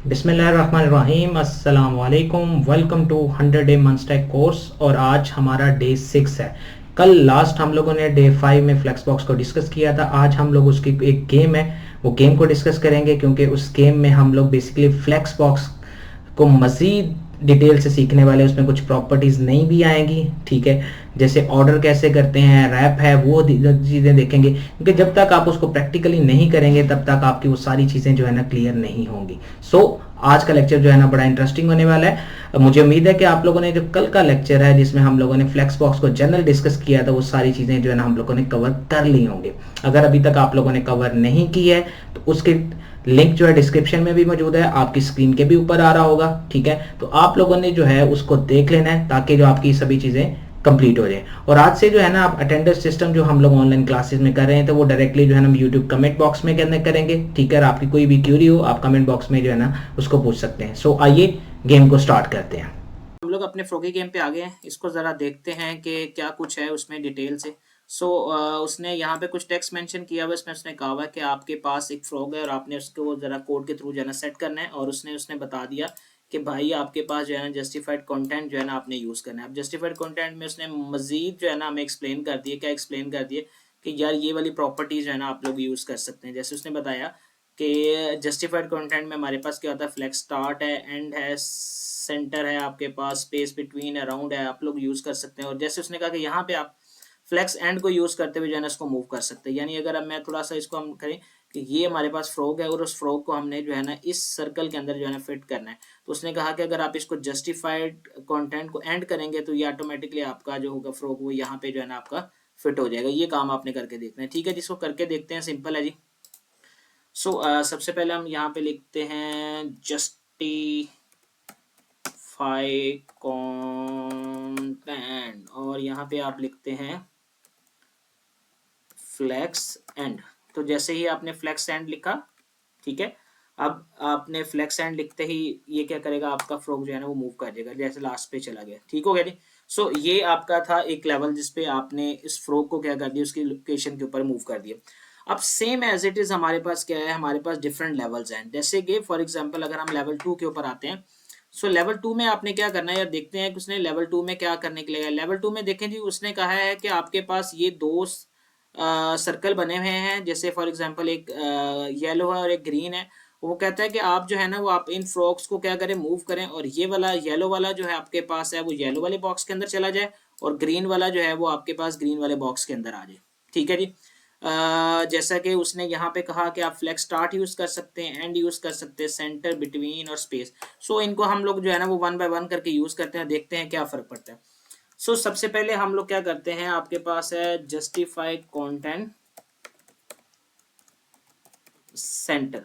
बिस्मिल्लाहिर्रहमानिर्रहीम अस्सलाम वालेकुम। वेलकम टू 100 डे मंस्टेक कोर्स और आज हमारा डे 6 है। कल लास्ट हम लोगों ने डे 5 में फ्लेक्स बॉक्स को डिस्कस किया था। आज हम लोग उसकी एक गेम है वो गेम को डिस्कस करेंगे, क्योंकि उस गेम में हम लोग बेसिकली फ्लेक्स बॉक्स को मज़ीद डिटेल से सीखने वाले। उसमें कुछ प्रॉपर्टीज़ नई भी आएंगी, ठीक है, जैसे ऑर्डर कैसे करते हैं, रैप है, वो चीज़ें देखेंगे, क्योंकि जब तक आप उसको प्रैक्टिकली नहीं करेंगे तब तक आपकी वो सारी चीज़ें जो है ना क्लियर नहीं होंगी। आज का लेक्चर जो है ना बड़ा इंटरेस्टिंग होने वाला है। मुझे उम्मीद है कि आप लोगों ने जो कल का लेक्चर है जिसमें हम लोगों ने फ्लेक्स बॉक्स को जनरल डिस्कस किया था, वो सारी चीज़ें जो है ना हम लोगों ने कवर कर ली होंगी। अगर अभी तक आप लोगों ने कवर नहीं की है तो उसके लिंक जो है डिस्क्रिप्शन में भी मौजूद है, आपकी स्क्रीन के भी ऊपर आ रहा होगा, ठीक है। तो आप लोगों ने जो है उसको देख लेना है ताकि जो आपकी सभी चीज़ें कंप्लीट हो जाए। और आज से जो है ना आप अटेंडेंस सिस्टम जो हम लोग ऑनलाइन क्लासेस में कर रहे हैं तो वो डायरेक्टली जो है ना यूट्यूब कमेंट बॉक्स में करने करेंगे, ठीक है। और आपकी कोई भी क्यूरी हो आप कमेंट बॉक्स में जो है ना उसको पूछ सकते हैं। आइए गेम को स्टार्ट करते हैं। हम लोग अपने फ्रॉगी गेम पे आ गए हैं। इसको ज़रा देखते हैं कि क्या कुछ है उसमें डिटेल से। उसने यहाँ पे कुछ टेक्स्ट मेंशन किया हुआ है। इसमें उसने कहा हुआ है कि आपके पास एक फ्रॉग है और आपने उसको ज़रा कोड के थ्रू जो है ना सेट करना है। और उसने उसने बता दिया कि भाई आपके पास जो है ना जस्टिफाइड कंटेंट जो है ना आपने यूज़ करना है। अब जस्टिफाइड कंटेंट में उसने मज़ीद जो है ना हमें एक्सप्लेन कर दिए। क्या एक्सप्लेन कर दिए कि यार ये वाली प्रॉपर्टीज़ जो है ना आप लोग यूज़ कर सकते हैं। जैसे उसने बताया कि जस्टिफाइड कंटेंट में हमारे पास क्या होता है, फ्लेक्स स्टार्ट है, एंड है, सेंटर है, आपके पास स्पेस बिटवीन, अराउंड है, आप लोग यूज कर सकते हैं। और जैसे उसने कहा कि यहाँ पे आप फ्लेक्स एंड को यूज करते हुए जो है ना इसको मूव कर सकते हैं। यानी अगर अब मैं थोड़ा सा इसको हम करें कि ये हमारे पास फ्रॉग है और उस फ्रॉग को हमने जो है ना इस सर्कल के अंदर जो है ना फिट करना है। तो उसने कहा कि अगर आप इसको जस्टिफाइड कंटेंट को एंड करेंगे तो ये ऑटोमेटिकली आपका जो होगा फ्रॉग वो यहाँ पे जो है ना आपका फिट हो जाएगा। ये काम आपने करके देखना है, ठीक है। जिसको करके देखते हैं, सिंपल है जी। सबसे पहले हम यहाँ पे लिखते हैं जस्टिफाई कंटेंट और यहाँ पे आप लिखते हैं फ्लेक्स एंड। तो जैसे ही आपने फ्लेक्स एंड लिखा, ठीक है, अब आपने फ्लेक्स एंड लिखते ही ये क्या करेगा, आपका फ्रॉग जो है ना वो मूव कर जाएगा, जैसे लास्ट पे चला गया, ठीक हो गया जी। ये आपका था एक लेवल जिसपे आपने इस फ्रॉग को क्या कर दिया, उसकी लोकेशन के ऊपर मूव कर दिया। अब सेम एज इट इज हमारे पास क्या है, हमारे पास डिफरेंट लेवल्स हैं। जैसे कि फॉर एग्जांपल अगर हम लेवल 2 के ऊपर आते हैं। लेवल 2 में आपने क्या करना है यार, देखते हैं कि उसने लेवल 2 में क्या करने के लिए। लेवल 2 में देखें जी, उसने कहा है कि आपके पास ये दो सर्कल बने हुए हैं। जैसे फॉर एग्जांपल एक येलो है और एक ग्रीन है। वो कहता है कि आप जो है ना वो आप इन फ्रॉक्स को क्या करें, मूव करें, और ये वाला येलो वाला जो है आपके पास है वो येलो वाले बॉक्स के अंदर चला जाए, और ग्रीन वाला जो है वो आपके पास ग्रीन वाले बॉक्स के अंदर आ जाए, ठीक है जी। जैसा कि उसने यहाँ पे कहा कि आप फ्लेक्स स्टार्ट यूज कर सकते हैं, एंड यूज कर सकते हैं, सेंटर, बिटवीन और स्पेस। इनको हम लोग जो है ना वो वन बाय वन करके यूज करते हैं, देखते हैं क्या फर्क पड़ता है। सबसे पहले हम लोग क्या करते हैं, आपके पास है जस्टिफाइड कंटेंट सेंटर,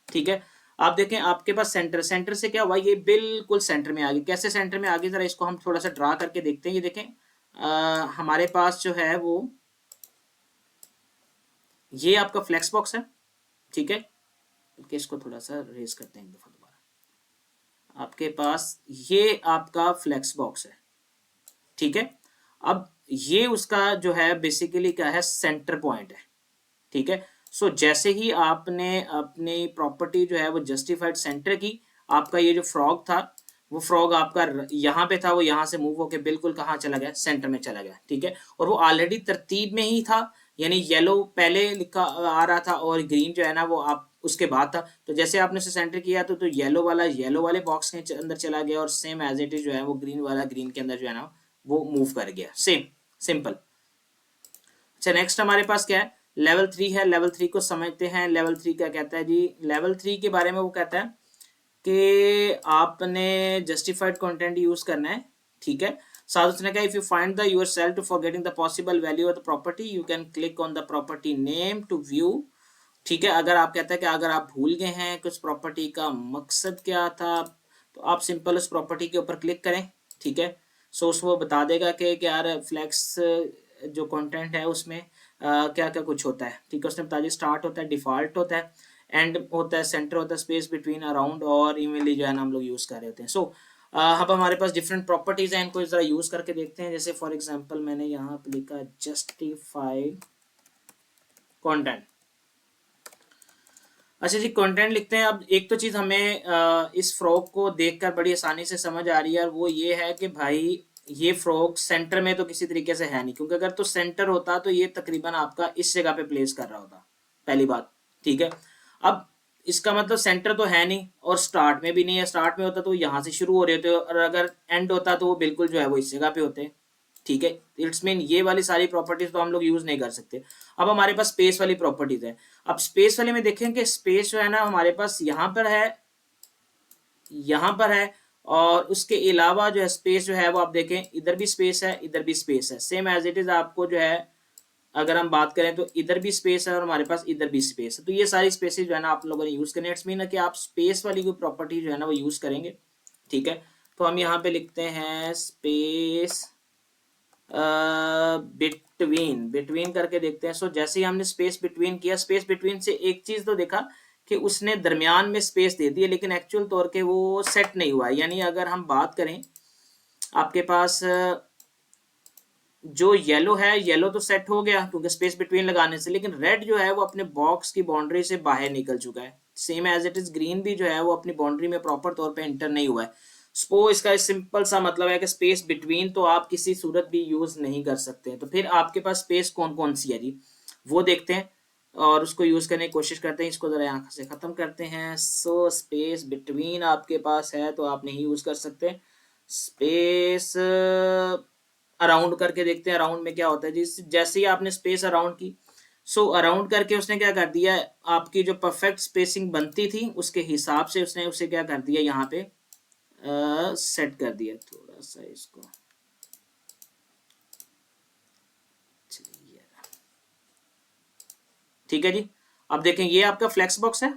ठीक है। आप देखें आपके पास सेंटर, सेंटर से क्या हुआ, ये बिल्कुल सेंटर में आ गई। कैसे सेंटर में आ गई, जरा इसको हम थोड़ा सा ड्रा करके देखते हैं। ये देखें हमारे पास जो है वो ये आपका फ्लेक्स बॉक्स है, ठीक है। इसको थोड़ा सा रेज करते हैं एक दफा दोबारा। आपके पास ये आपका फ्लेक्स बॉक्स है, ठीक है। अब ये उसका जो है बेसिकली क्या है, सेंटर पॉइंट है, ठीक है। जैसे ही आपने अपनी प्रॉपर्टी जो है वो जस्टिफाइड सेंटर की, आपका ये जो फ्रॉग था वो फ्रॉग आपका यहाँ पे था, वो यहाँ से मूव होके बिल्कुल कहाँ चला गया, सेंटर में चला गया, ठीक है। और वो ऑलरेडी तरतीब में ही था, यानी येलो पहले लिखा आ रहा था और ग्रीन जो है ना वो आप उसके बाद था। तो जैसे आपने उसे सेंटर किया तो येलो वाला येलो वाले बॉक्स के अंदर चला गया, और सेम एज इट इज जो है वो ग्रीन वाला ग्रीन के अंदर जो है ना वो मूव कर गया, सेम सिंपल। अच्छा, नेक्स्ट हमारे पास क्या है, लेवल 3 है। लेवल 3 को समझते हैं। लेवल 3 क्या कहता है जी, लेवल 3 के बारे में वो कहता है कि आपने जस्टिफाइड कंटेंट यूज करना है, ठीक है। साथ उसने कहा if you find the yourself to forgetting the possible value of the property you can click on the property name to view, ठीक है। अगर आप कहता है कि अगर आप भूल गए हैं कि उस प्रॉपर्टी का मकसद क्या था, तो आप सिंपल उस प्रॉपर्टी के ऊपर क्लिक करें, ठीक है। उसको बता देगा कि यार फ्लैक्स जो कंटेंट है उसमें क्या क्या कुछ होता है, ठीक है। उसने बता दिया स्टार्ट होता है, डिफॉल्ट होता है, एंड होता है, सेंटर होता है, स्पेस बिटवीन, अराउंड और इमेली जो है ना हम लोग यूज कर रहे होते हैं। अब हमारे पास डिफरेंट प्रॉपर्टीज हैं, इनको जरा यूज करके देखते हैं। जैसे फॉर एग्जांपल मैंने यहाँ पे लिखा जस्टिफाइड कंटेंट। अच्छा जी, कंटेंट लिखते हैं। अब एक तो चीज हमें इस फ्रॉक को देखकर बड़ी आसानी से समझ आ रही है, और वो ये है कि भाई ये फ्रॉक सेंटर में तो किसी तरीके से है नहीं, क्योंकि अगर तो सेंटर होता तो ये तकरीबन आपका इस जगह पे प्लेस कर रहा होता, पहली बात। ठीक है, अब इसका मतलब सेंटर तो है नहीं, और स्टार्ट में भी नहीं है। स्टार्ट में होता तो यहाँ से शुरू हो रहे होते, और अगर एंड होता तो वो बिल्कुल जो है वो इस जगह पे होते। ठीक है, इट्स मीन ये वाली सारी प्रॉपर्टीज तो हम लोग यूज नहीं कर सकते। अब हमारे पास स्पेस वाली प्रॉपर्टीज है। अब स्पेस वाले में देखें कि स्पेस जो है ना हमारे पास यहाँ पर है, यहाँ पर है, और उसके अलावा जो है स्पेस जो है वो आप देखें, इधर भी स्पेस है, इधर भी स्पेस है, सेम एज इट इज। आपको जो है अगर हम बात करें तो इधर भी स्पेस है और हमारे पास इधर भी स्पेस है, तो ये सारी स्पेसेस जो है ना आप लोगों ने यूज करनी है। इट्स मीन कि आप स्पेस वाली कोई प्रॉपर्टी जो है ना वो यूज करेंगे। ठीक है, तो हम यहाँ पे लिखते हैं स्पेस बिटवीन, बिटवीन करके देखते हैं। सो जैसे ही हमने स्पेस बिटवीन किया, स्पेस बिटवीन से एक चीज तो देखा कि उसने दरमियान में स्पेस दे दी है, लेकिन एक्चुअल तौर के वो सेट नहीं हुआ है। यानी अगर हम बात करें, आपके पास जो येलो है, येलो तो सेट हो गया क्योंकि स्पेस बिटवीन लगाने से, लेकिन रेड जो है वो अपने बॉक्स की बाउंड्री से बाहर निकल चुका है। Same as it is green भी जो है वो अपनी बाउंड्री में प्रॉपर तौर पे एंटर नहीं हुआ है। सो इसका सिंपल सा मतलब है कि स्पेस बिटवीन तो आप किसी सूरत भी यूज नहीं कर सकते। तो फिर आपके पास स्पेस कौन कौन सी है जी, वो देखते हैं और उसको यूज करने की कोशिश करते हैं। इसको जरा आंख से खत्म करते हैं। सो स्पेस बिटवीन आपके पास है तो आप नहीं यूज कर सकते। स्पेस अराउंड करके देखते हैं, अराउंड में क्या होता है जी। जैसे ही आपने स्पेस अराउंड की, सो अराउंड करके उसने क्या कर दिया, आपकी जो परफेक्ट स्पेसिंग बनती थी उसके हिसाब से उसने उसे क्या कर दिया, यहाँ पे सेट कर दिया थोड़ा सा इसको। चलिए, ठीक है जी। अब देखें ये आपका फ्लेक्स बॉक्स है,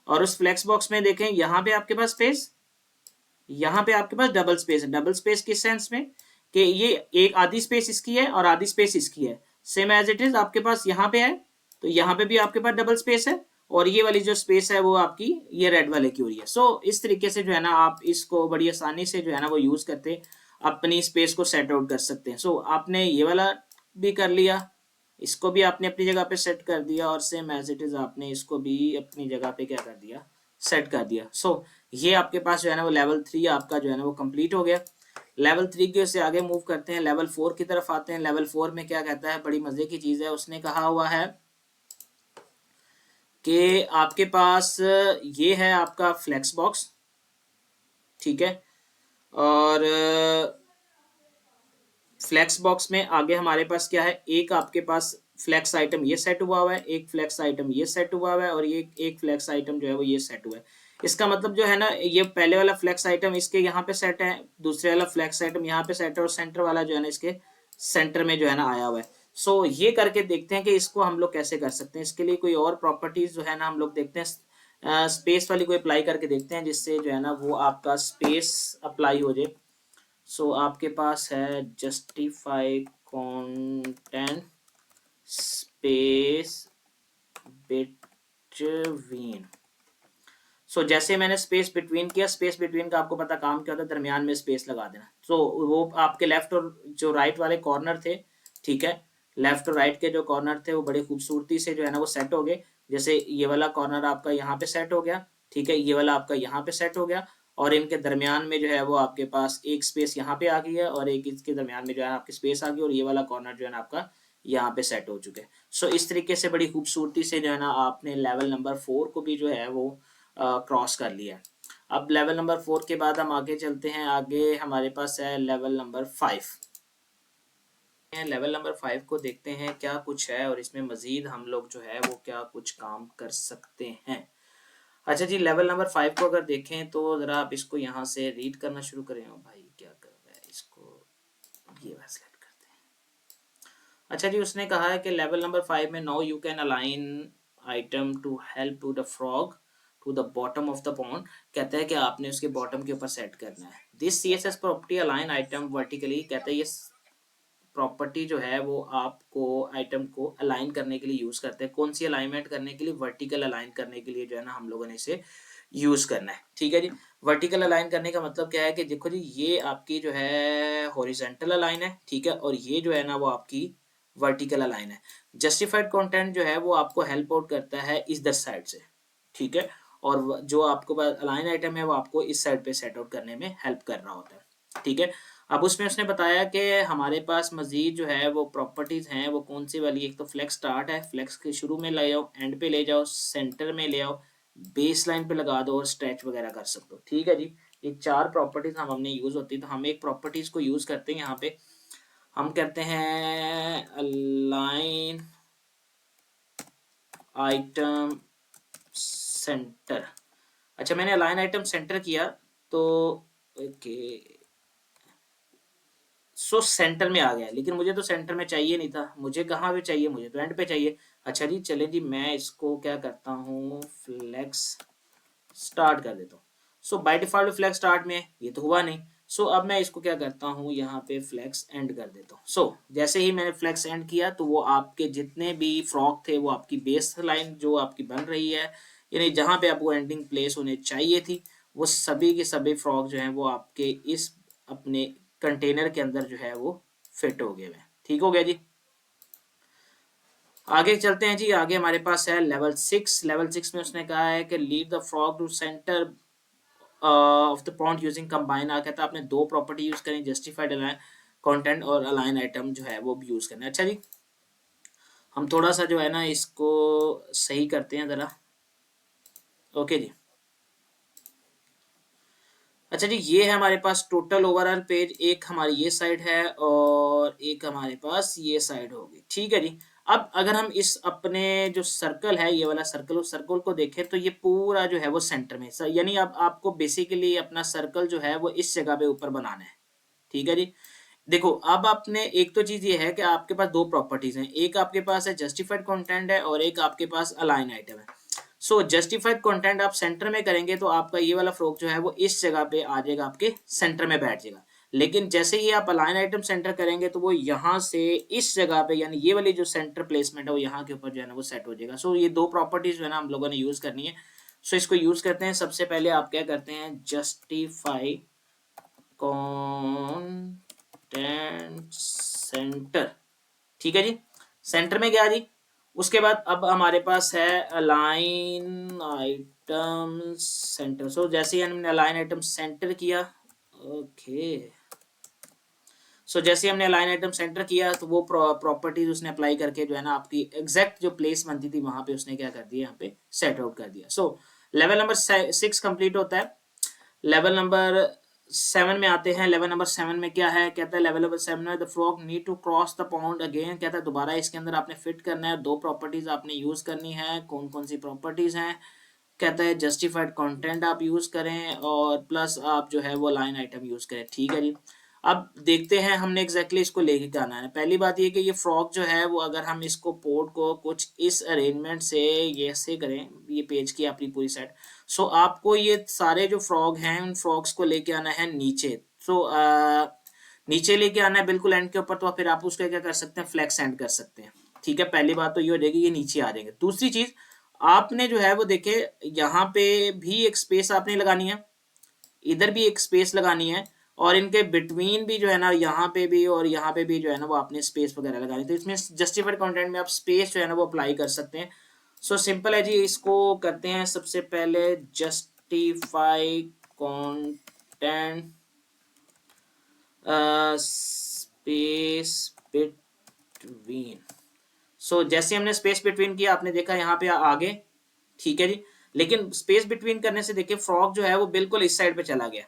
और उस फ्लेक्स बॉक्स में देखें यहाँ पे आपके पास स्पेस, यहाँ पे आपके पास डबल स्पेस है। डबल स्पेस किस सेंस में कि ये एक आधी स्पेस इसकी है और आधी स्पेस इसकी है। सेम एज इट इज आपके पास यहाँ पे है, तो यहाँ पे भी आपके पास डबल स्पेस है, और ये वाली जो स्पेस है वो आपकी ये रेड वाले की हो रही है। सो इस तरीके से जो है ना आप इसको बड़ी आसानी से जो है ना वो यूज करते अपनी स्पेस को सेट आउट कर सकते हैं। सो आपने ये वाला भी कर लिया, इसको भी आपने अपनी जगह पे सेट कर दिया, और सेम एज इट इज आपने इसको भी अपनी जगह पे क्या कर दिया, सेट कर दिया। सो ये आपके पास जो है ना वो लेवल 3 आपका जो है ना वो कंप्लीट हो गया। लेवल 3 के से आगे मूव करते हैं, लेवल 4 की तरफ आते हैं। लेवल 4 में क्या कहता है, बड़ी मजे की चीज है। उसने कहा हुआ है कि आपके पास ये है आपका फ्लेक्स बॉक्स, ठीक है, और फ्लेक्स बॉक्स में आगे हमारे पास क्या है, एक आपके पास फ्लेक्स आइटम ये सेट हुआ है, एक फ्लेक्स आइटम ये सेट हुआ है, और ये एक फ्लेक्स आइटम जो है वो ये सेट हुआ है। इसका मतलब जो है ना, ये पहले वाला फ्लेक्स आइटम इसके यहाँ पे सेट है, दूसरे वाला फ्लेक्स आइटम यहाँ पे सेट है, और सेंटर वाला जो है ना इसके सेंटर में जो है ना आया हुआ है। सो ये करके देखते हैं कि इसको हम लोग कैसे कर सकते हैं। इसके लिए कोई और प्रॉपर्टीज जो है ना हम लोग देखते हैं, स्पेस वाली कोई अप्लाई करके देखते हैं, जिससे जो है ना वो आपका स्पेस अप्लाई हो जाए। सो आपके पास है जस्टिफाई कंटेंट स्पेस बिटवीन। सो जैसे मैंने स्पेस बिटवीन किया, स्पेस बिटवीन का आपको पता काम क्या होता है, दरमियान में स्पेस लगा देना। सो वो आपके लेफ्ट और जो राइट वाले कॉर्नर थे, ठीक है, लेफ्ट और राइट के जो कॉर्नर थे वो बड़ी खूबसूरती से जो है ना वो सेट हो गए। जैसे ये वाला कॉर्नर आपका यहाँ पे सेट हो गया, ठीक है, ये वाला आपका यहाँ पे सेट हो गया, और इनके दरमियान में जो है वो आपके पास एक स्पेस यहाँ पे आ गई है, और एक इसके दरमियान में जो है आपकी स्पेस आ गई, और ये वाला कॉर्नर जो है ना आपका यहाँ पे सेट हो चुके हैं। सो इस तरीके से बड़ी खूबसूरती से जो है ना आपने लेवल नंबर 4 को भी जो है वो क्रॉस कर लिया है। अब लेवल नंबर 4 के बाद हम आगे चलते हैं। आगे हमारे पास है लेवल नंबर 5। लेवल नंबर 5 को देखते हैं क्या कुछ है, और इसमें मजीद हम लोग जो है वो क्या कुछ काम कर सकते हैं। अच्छा जी, लेवल नंबर 5 को अगर देखें तो जरा आप इसको यहाँ से रीड करना शुरू करें। ओ भाई क्या कर रहा है, इसको ये सेलेक्ट करते हैं। अच्छा जी, उसने कहा है कि लेवल नंबर 5 में now you can align item to help to the frog to the bottom of the pond. कहता है कि आपने उसके बॉटम के ऊपर सेट करना है। This CSS property align item vertically. कहता है ये प्रॉपर्टी जो है वो आपको आइटम को अलाइन करने के लिए यूज करते हैं। कौन सी अलाइनमेंट करने के लिए, वर्टिकल अलाइन करने के लिए जो है ना हम लोगों ने इसे यूज करना है। ठीक है जी, वर्टिकल अलाइन करने का मतलब क्या है कि देखो जी, ये आपकी जो है हॉरिजेंटल अलाइन है, ठीक है, और ये जो है ना वो आपकी वर्टिकल अलाइन है। जस्टिफाइड कंटेंट जो है वो आपको हेल्प आउट करता है इधर साइड से, ठीक है, और जो आपको अलाइन आइटम है वो आपको इस साइड पे सेट आउट करने में हेल्प कर रहा होता है, ठीक है। अब उसमें उसने बताया कि हमारे पास मजीद जो है वो प्रॉपर्टीज हैं, वो कौन सी वाली, एक तो फ्लेक्स स्टार्ट है, फ्लेक्स के शुरू में ले जाओ, एंड पे ले जाओ, सेंटर में ले आओ, बेस लाइन पे लगा दो और स्ट्रेच वगैरह कर सकते हो, ठीक है जी। ये 4 प्रॉपर्टीज हमने यूज होती है, तो हम एक प्रॉपर्टीज को यूज करते हैं यहाँ पे, हम कहते हैं अलाइन आइटम सेंटर। अच्छा, मैंने अलाइन आइटम सेंटर किया तो ओके, सो सेंटर में आ गया, लेकिन मुझे तो सेंटर में चाहिए नहीं था, मुझे कहाँ पे चाहिए, मुझे तो एंड पे चाहिए। अच्छा जी, चले जी, मैं इसको क्या करता हूँ, फ्लेक्स स्टार्ट कर देता हूँ। सो बाय डिफॉल्ट फ्लेक्स स्टार्ट में ये तो हुआ नहीं, सो अब मैं इसको क्या करता हूँ, यहाँ पे फ्लेक्स एंड कर देता हूँ। सो जैसे ही मैंने फ्लेक्स एंड किया तो वो आपके जितने भी फ्रॉक थे वो आपकी बेस लाइन जो आपकी बन रही है, यानी जहाँ पे आपको एंडिंग प्लेस होने चाहिए थी, वो सभी के सभी फ्रॉक जो हैं वो आपके इस अपने कंटेनर के अंदर जो है वो फिट हो गए हैं। ठीक हो गया जी। आगे चलते हैं जी, आगे हमारे पास है लेवल 6। लेवल 6 में उसने कहा है कि leave the frog to center of the point using combine. आ कहता है आपने दो प्रॉपर्टी यूज करनी, जस्टिफाइड अलाइन कंटेंट और अलाइन आइटम जो है वो भी यूज करना है। अच्छा जी, हम थोड़ा सा जो है ना इसको सही करते हैं जरा। ओके जी, अच्छा जी, ये है हमारे पास टोटल ओवरऑल पेज, एक हमारी ये साइड है और एक हमारे पास ये साइड होगी, ठीक है जी। अब अगर हम इस अपने जो सर्कल है, ये वाला सर्कल, उस सर्कल को देखें तो ये पूरा जो है वो सेंटर में, यानी अब आपको बेसिकली अपना सर्कल जो है वो इस जगह पे ऊपर बनाना है, ठीक है जी। देखो, अब आपने एक तो चीज ये है कि आपके पास दो प्रॉपर्टीज हैं, एक आपके पास है जस्टिफाइड कंटेंट है और एक आपके पास अलाइन आइटम है। सो जस्टिफाइड कंटेंट आप सेंटर में करेंगे तो आपका ये वाला फ्रॉक जो है वो इस जगह पे आ जाएगा, आपके सेंटर में बैठ जाएगा। लेकिन जैसे ही आप अलाइन आइटम सेंटर करेंगे तो वो यहाँ से इस जगह पे, यानी ये वाली जो सेंटर प्लेसमेंट है वो यहाँ के ऊपर जो है ना वो सेट हो जाएगा। सो ये दो प्रॉपर्टीज जो है ना हम लोगों ने यूज करनी है। सो इसको यूज करते हैं। सबसे पहले आप क्या करते हैं, जस्टिफाई कंटेंट सेंटर, ठीक है जी, सेंटर में गया जी। उसके बाद अब हमारे पास है अलाइन आइटम सेंटर। सो जैसे ही हमने अलाइन आइटम सेंटर किया, ओके, सो जैसे ही हमने अलाइन आइटम सेंटर किया तो वो प्रॉपर्टीज उसने अप्लाई करके जो है ना आपकी एग्जैक्ट जो प्लेस बनती थी वहां पे उसने क्या कर दिया, यहाँ पे सेट आउट कर दिया। सो लेवल नंबर 6 कंप्लीट होता है। लेवल नंबर 7 में आते हैं। लेवल नंबर 7 में क्या है, कहता है लेवल नंबर 7 में the frog need to cross the point again. कहता है दोबारा इसके अंदर आपने फिट करना है, दो प्रॉपर्टीज आपने यूज करनी है। कौन कौन सी प्रॉपर्टीज हैं, कहता है जस्टिफाइड कंटेंट आप यूज करें और प्लस आप जो है वो लाइन आइटम यूज करें, ठीक है जी। अब देखते हैं हमने एग्जैक्टली इसको लेके क्या आना है। पहली बात ये कि ये फ्रॉक जो है वो अगर हम इसको पोर्ट को कुछ इस अरेंजमेंट से ये ऐसे करें, ये पेज की अपनी पूरी सेट, सो आपको ये सारे जो फ्रॉग हैं उन फ्रॉग्स को लेके आना है नीचे। सो नीचे लेके आना है बिल्कुल एंड के ऊपर, तो फिर आप उसको क्या कर सकते हैं, फ्लैक्स एंड कर सकते हैं, ठीक है। पहली बात तो ये हो जाएगी, ये नीचे आ जाएंगे। दूसरी चीज आपने जो है वो देखे, यहाँ पे भी एक स्पेस आपने लगानी है, इधर भी एक स्पेस लगानी है, और इनके बिटवीन भी जो है ना यहाँ पे भी और यहाँ पे भी जो है ना वो आपने स्पेस वगैरह लगानी है। तो इसमें जस्टिफाइड कंटेंट में आप स्पेस जो है ना वो अप्लाई कर सकते हैं। सो सिंपल है जी, इसको करते हैं। सबसे पहले जस्टिफाई कंटेंट स्पेस बिटवीन। सो जैसे हमने स्पेस बिटवीन किया, आपने देखा यहाँ पे आगे, ठीक है जी। लेकिन स्पेस बिटवीन करने से देखिए फ्रॉक जो है वो बिल्कुल इस साइड पे चला गया।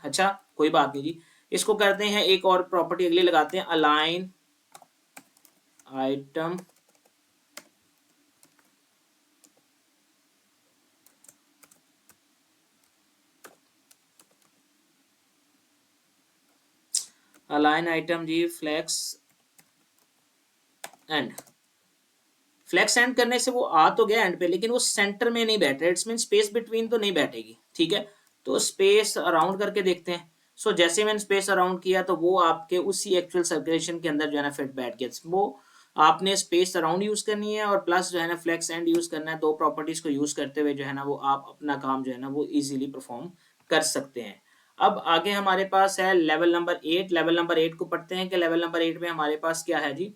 अच्छा, कोई बात नहीं जी, इसको करते हैं एक और प्रॉपर्टी अगली लगाते हैं, अलाइन आइटम अलाइन आइटम जी फ्लेक्स एंड। फ्लेक्स एंड करने से वो आ तो गया एंड पे, लेकिन वो सेंटर में नहीं बैठ रहा, इट्स मीन स्पेस बिटवीन तो नहीं बैठेगी, ठीक है। तो स्पेस अराउंड करके देखते हैं। सो जैसे मैंने स्पेस अराउंड किया तो वो आपके उसी एक्चुअल सर्कुलेशन के अंदर जो है ना फिट बैठ गया। वो आपने स्पेस अराउंड यूज करनी है और प्लस जो है ना फ्लेक्स एंड यूज करना है। दो प्रॉपर्टीज को यूज करते हुए जो है ना वो आप अपना काम जो है ना वो इजीली परफॉर्म कर सकते हैं। अब आगे हमारे पास है लेवल नंबर 8। लेवल नंबर 8 को पढ़ते हैं कि लेवल नंबर 8 में हमारे पास क्या है जी,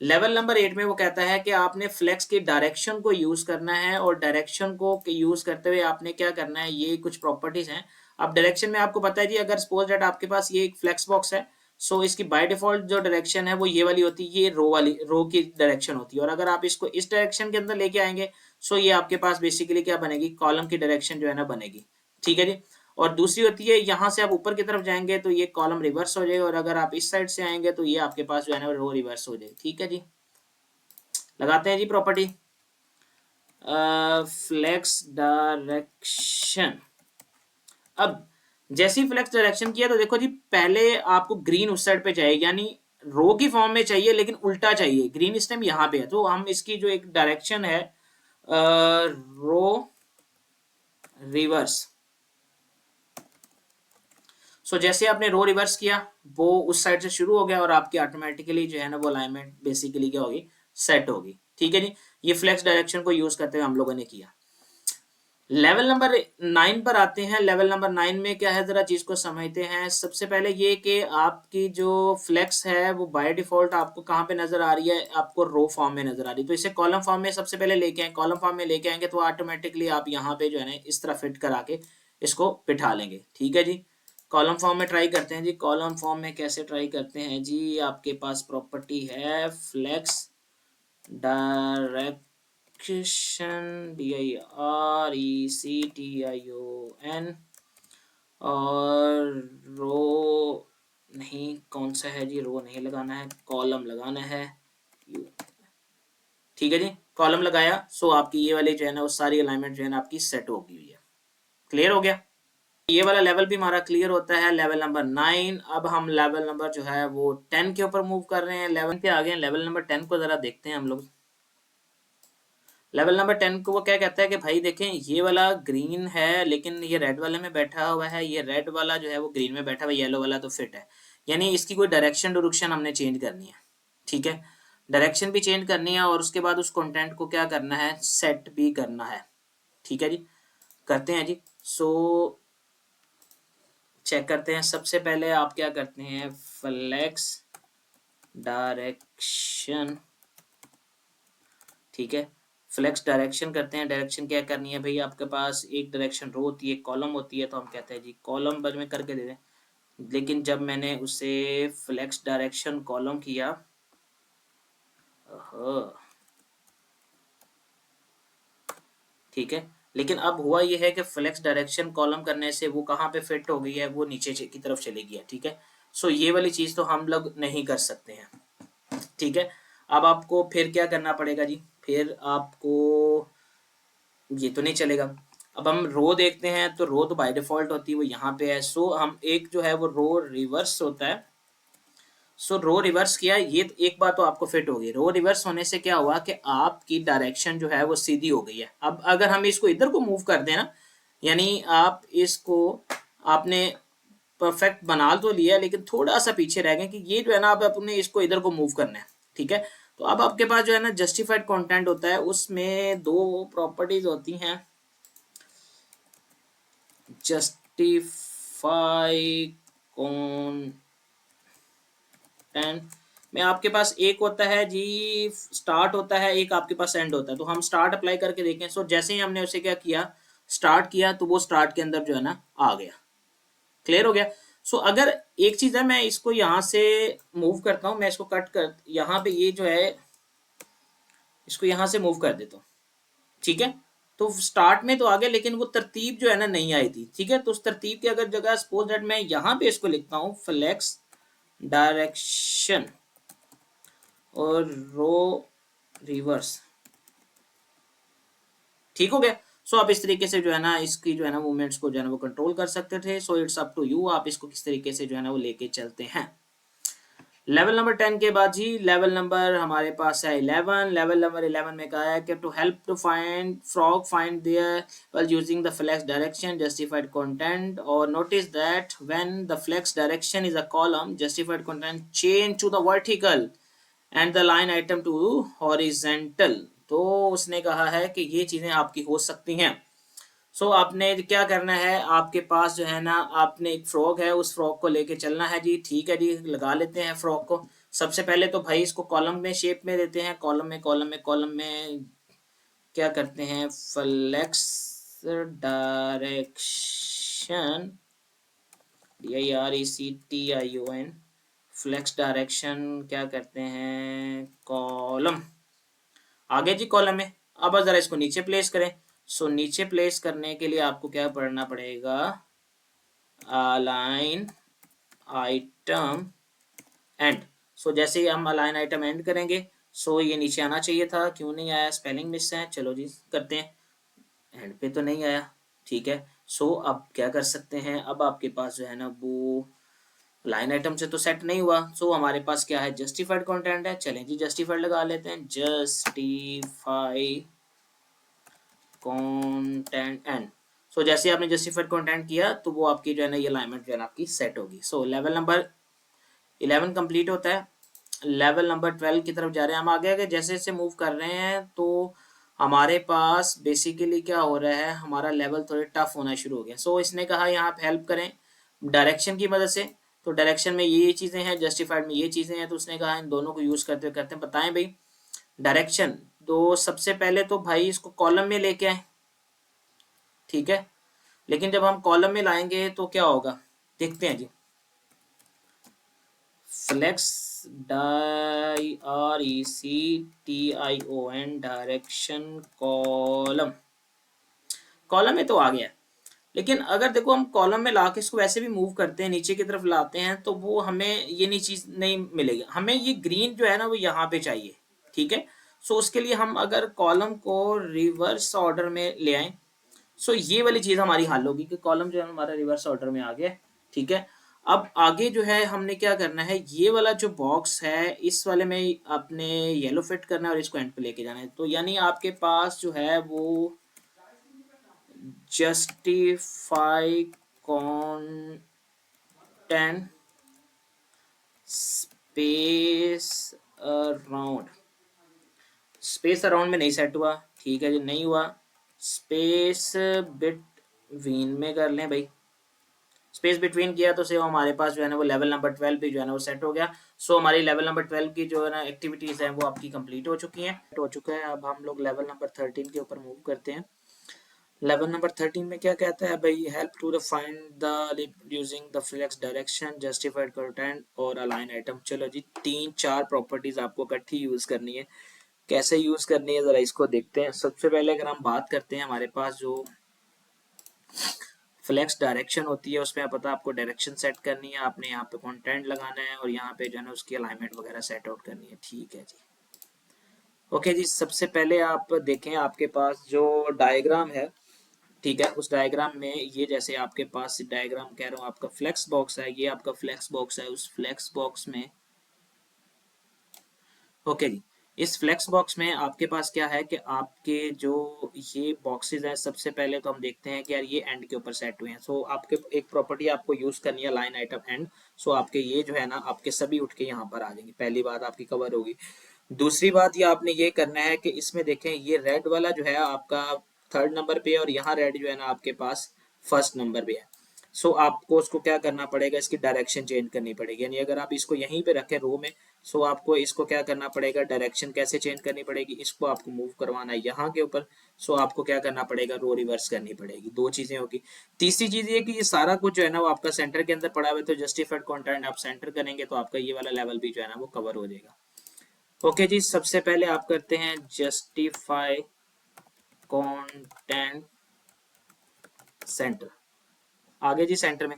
लेवल नंबर 8 में वो कहता है कि आपने फ्लेक्स की डायरेक्शन को यूज करना है, और डायरेक्शन को यूज करते हुए आपने क्या करना है, ये कुछ प्रॉपर्टीज हैं। अब डायरेक्शन में आपको पता है जी, अगर सपोज दैट आपके पास ये एक फ्लेक्स बॉक्स है, सो इसकी बाय डिफॉल्ट जो डायरेक्शन है वो ये वाली होती है, ये रो की डायरेक्शन होती है। और अगर आप इसको इस डायरेक्शन के अंदर लेके आएंगे, सो ये आपके पास बेसिकली क्या बनेगी, कॉलम की डायरेक्शन जो है ना बनेगी। ठीक है जी। और दूसरी होती है, यहां से आप ऊपर की तरफ जाएंगे तो ये कॉलम रिवर्स हो जाएगा, और अगर आप इस साइड से आएंगे तो ये आपके पास जो है ना रो रिवर्स हो जाएगी। ठीक है जी। लगाते हैं जी प्रॉपर्टी फ्लेक्स डायरेक्शन। अब जैसे ही फ्लेक्स डायरेक्शन किया तो देखो जी, पहले आपको ग्रीन उस साइड पे चाहिए, यानी रो की फॉर्म में चाहिए लेकिन उल्टा चाहिए। ग्रीन इस टाइम यहाँ पे है, तो हम इसकी जो एक डायरेक्शन है रो रिवर्स। सो जैसे आपने रो रिवर्स किया, वो उस साइड से शुरू हो गया और आपकी ऑटोमेटिकली जो है ना वो अलाइनमेंट बेसिकली क्या होगी, सेट होगी। ठीक है जी। ये फ्लेक्स डायरेक्शन को यूज करते हुए हम लोगों ने किया। लेवल नंबर 9 पर आते हैं। लेवल नंबर 9 में क्या है, जरा चीज को समझते हैं। सबसे पहले ये कि आपकी जो फ्लेक्स है वो बाय डिफॉल्ट आपको कहाँ पे नजर आ रही है, आपको रो फॉर्म में नजर आ रही है। तो इसे कॉलम फॉर्म में सबसे पहले लेके आए, कॉलम फॉर्म में लेके आएंगे तो ऑटोमेटिकली आप यहाँ पे जो है ना इस तरह फिट करा के इसको बिठा लेंगे। ठीक है जी। कॉलम फॉर्म में ट्राई करते हैं जी। कॉलम फॉर्म में कैसे ट्राई करते हैं जी, आपके पास प्रॉपर्टी है फ्लेक्स डायरेक्शन, DIRECTION, और रो नहीं, कौन सा है जी, रो नहीं लगाना है, कॉलम लगाना है। ठीक है जी। कॉलम लगाया, सो आपकी ये वाली जो है ना वो सारी अलाइनमेंट जो है ना आपकी सेट हो गई हुई है। क्लियर हो गया। ये वाला लेवल भी हमारा क्लियर होता है, लेवल नंबर 9। अब हम लेवल नंबर जो है वो 10 के ऊपर मूव कर रहे हैं। 11 पे आ गए हैं, लेवल नंबर 10 को जरा देखते हैं हम लोग। लेवल नंबर 10 को वो क्या कहता है कि भाई देखें, ये वाला ग्रीन है लेकिन ये रेड वाले में बैठा हुआ है, ये रेड वाला जो है वो ग्रीन में बैठा हुआ है, येलो वाला तो फिट है। यानी इसकी कोई डायरेक्शन हमने चेंज करनी है। ठीक है। डायरेक्शन भी चेंज करनी है और उसके बाद उस कंटेंट को क्या करना है, सेट भी करना है। ठीक है जी। करते हैं जी। सो चेक करते हैं। सबसे पहले आप क्या करते हैं, फ्लेक्स डायरेक्शन। ठीक है। फ्लेक्स डायरेक्शन करते हैं। डायरेक्शन क्या करनी है भाई, आपके पास एक डायरेक्शन रो होती है, कॉलम होती है, तो हम कहते हैं जी कॉलम बज में करके दे दें। लेकिन जब मैंने उसे फ्लेक्स डायरेक्शन कॉलम किया, ठीक है, लेकिन अब हुआ ये है कि फ्लेक्स डायरेक्शन कॉलम करने से वो कहाँ पे फिट हो गई है, वो नीचे की तरफ चली गई है। ठीक है। सो ये वाली चीज तो हम लोग नहीं कर सकते हैं। ठीक है। अब आपको फिर क्या करना पड़ेगा जी, फिर आपको ये तो नहीं चलेगा। अब हम रो देखते हैं, तो रो तो बाय डिफॉल्ट होती है वो यहाँ पे है। सो हम एक जो है वो रो रिवर्स होता है। सो रो रिवर्स किया, ये एक बात तो आपको फिट होगी। रो रिवर्स होने से क्या हुआ कि आपकी डायरेक्शन जो है वो सीधी हो गई है। अब अगर हम इसको इधर को मूव कर दें ना, यानी आप इसको, आपने परफेक्ट बना तो लिया लेकिन थोड़ा सा पीछे रह गए कि ये जो है ना अब अपने इसको इधर को मूव करना है। ठीक है। तो अब आपके पास जो है ना जस्टिफाइड कंटेंट होता है, उसमें दो प्रॉपर्टीज होती हैं। जस्टिफाई कंटेंट में आपके पास एक होता है जी स्टार्ट होता है, एक आपके पास एंड होता है। तो हम स्टार्ट अप्लाई करके देखें। सो जैसे ही हमने उसे क्या किया, स्टार्ट किया, तो वो स्टार्ट के अंदर जो है ना आ गया। क्लियर हो गया। सो अगर एक चीज है, मैं इसको यहां से मूव करता हूं, मैं इसको कट कर यहाँ पे ये जो है इसको यहां से मूव कर देता हूँ। ठीक है। तो स्टार्ट में तो आ गया लेकिन वो तरतीब जो है ना नहीं आई थी। ठीक है। तो उस तरतीब की अगर जगह सपोज दैट मैं यहाँ पे इसको लिखता हूँ फ्लेक्स डायरेक्शन और रो रिवर्स, ठीक हो गया। सो आप इस तरीके से जो है ना इसकी जो है ना मूवमेंट्स को जो है ना वो कंट्रोल कर सकते थे। So it's up to you, आप इसको किस तरीके से जो है ना वो लेके चलते हैं। लेवल नंबर 10 के बाद जी लेवल नंबर हमारे पास है 11। लेवल नंबर 11 में कहा है कि to help to find frog find there while using the flex direction justified content, or notice that when the flex direction is a column, justified content change to the vertical and the line item to horizontal। तो उसने कहा है कि ये चीजें आपकी हो सकती हैं। सो आपने क्या करना है, आपके पास जो है ना आपने एक फ्रॉग है, उस फ्रॉग को लेके चलना है जी। ठीक है जी। लगा लेते हैं फ्रॉग को। सबसे पहले तो भाई इसको कॉलम में शेप में देते हैं, कॉलम में क्या करते हैं, flex direction, DIRECTION, flex direction क्या करते हैं, कॉलम, आगे जी कॉलम में। अब जरा इसको नीचे प्लेस करें। सो नीचे प्लेस करने के लिए आपको क्या पढ़ना पड़ेगा, अलाइन आइटम एंड। सो जैसे ही हम अलाइन आइटम एंड करेंगे, सो ये नीचे आना चाहिए था, क्यों नहीं आया, स्पेलिंग मिस है, चलो जी करते हैं, एंड पे तो नहीं आया, ठीक है। सो अब क्या कर सकते हैं, अब आपके पास जो है ना वो लाइन आइटम से तो सेट नहीं हुआ, सो हमारे पास क्या है, जस्टिफाइड कंटेंट है, चलें जी जस्टिफाइड लगा लेते हैं, जस्टिफाई कंटेंट एंड। सो जैसे आपने जस्टिफाइड कंटेंट किया तो वो आपकी जो है ना ये अलाइनमेंट जो है ना आपकी सेट होगी। सो लेवल नंबर 11 कंप्लीट होता है, लेवल नंबर 12 की तरफ जा रहे हैं हम। आगे आगे जैसे जैसे मूव कर रहे हैं तो हमारे पास बेसिकली क्या हो रहा है, हमारा लेवल थोड़े टफ होना शुरू हो गया। सो इसने कहा यहाँ पे हेल्प करें डायरेक्शन की मदद से, तो डायरेक्शन में ये चीज़ें हैं, जस्टिफाइड में ये चीज़ें हैं, तो उसने कहा इन दोनों को यूज़ करते करते बताएं भाई डायरेक्शन। तो सबसे पहले तो भाई इसको कॉलम में लेके आए, ठीक है, लेकिन जब हम कॉलम में लाएंगे तो क्या होगा, देखते हैं जी। Flex DIRECTION direction column, column में तो आ गया, लेकिन अगर देखो हम कॉलम में ला के इसको वैसे भी मूव करते हैं, नीचे की तरफ लाते हैं, तो वो हमें ये नहीं चीज नहीं मिलेगी, हमें ये ग्रीन जो है ना वो यहाँ पे चाहिए, ठीक है। सो उसके लिए हम अगर कॉलम को रिवर्स ऑर्डर में ले आए, सो ये वाली चीज हमारी हल होगी कि कॉलम जो है हमारा रिवर्स ऑर्डर में आ गया, ठीक है। अब आगे जो है हमने क्या करना है, ये वाला जो बॉक्स है इस वाले में आपने येलो फिट करना है और इसको एंड पे लेके जाना है, तो यानी आपके पास जो है वो justify content space around, space around में नहीं सेट हुआ, ठीक है जी नहीं हुआ, स्पेस बिटवीन में कर लें भाई, स्पेस बिटवीन किया तो सेव हमारे पास जो है ना वो लेवल नंबर 12 भी जो है ना वो सेट हो गया। सो हमारी लेवल नंबर 12 की जो है ना एक्टिविटीज हैं वो आपकी कंप्लीट हो चुकी हैं, हो चुका है। अब हम लोग लेवल नंबर 13 के ऊपर मूव करते हैं। लेवल नंबर 13 में क्या कहता है भाई, help to the find the using the flex direction, justified content और अलाइन आइटम। चलो जी 3-4 प्रॉपर्टीज आपको इकट्ठी यूज करनी है, कैसे यूज करनी है जरा इसको देखते हैं। सबसे पहले अगर हम बात करते हैं, हमारे पास जो फ्लेक्स डायरेक्शन होती है उसमें आप पता आपको डायरेक्शन सेट करनी है, आपने यहाँ पे कंटेंट लगाना है और यहाँ पे जो है ना उसकी अलाइनमेंट वगैरह सेट आउट करनी है, ठीक है जी। ओके जी, सबसे पहले आप देखें आपके पास जो डायग्राम है, ठीक है, उस डायग्राम में ये जैसे आपके पास डायग्राम कह रहा हूँ आपका फ्लेक्स बॉक्स है, ये आपका फ्लेक्स बॉक्स है, उस फ्लेक्स बॉक्स में ओके जी, इस फ्लेक्स बॉक्स में आपके पास क्या है कि आपके जो ये बॉक्सेस हैं, सबसे पहले तो हम देखते हैं कि यार ये एंड के ऊपर सेट हुए हैं। सो आपके एक प्रॉपर्टी आपको यूज करनी है लाइन आइटम एंड। सो आपके ये जो है ना आपके सभी उठ के यहाँ पर आ जाएंगे, पहली बात आपकी कवर होगी। दूसरी बात ये आपने ये करना है कि इसमें देखें ये रेड वाला जो है आपका 3rd नंबर पे है और यहाँ रेड जो है ना आपके पास 1st नंबर पे है। सो आपको उसको क्या करना पड़ेगा, इसकी डायरेक्शन चेंज करनी पड़ेगी, यानी अगर आप इसको यहीं पे रखें रो में, सो आपको इसको क्या करना पड़ेगा, डायरेक्शन कैसे चेंज करनी पड़ेगी, इसको आपको मूव करवाना है यहाँ के ऊपर। सो आपको क्या करना पड़ेगा, रो रिवर्स करनी पड़ेगी, दो चीजें होगी। तीसरी चीज ये कि ये सारा कुछ जो है ना वो आपका सेंटर के अंदर पड़ा हुआ है, तो जस्टिफाइड कंटेंट आप सेंटर करेंगे तो आपका ये वाला लेवल भी जो है ना वो कवर हो जाएगा। ओके जी, सबसे पहले आप करते हैं जस्टिफाई कंटेंट सेंटर, आगे जी सेंटर में।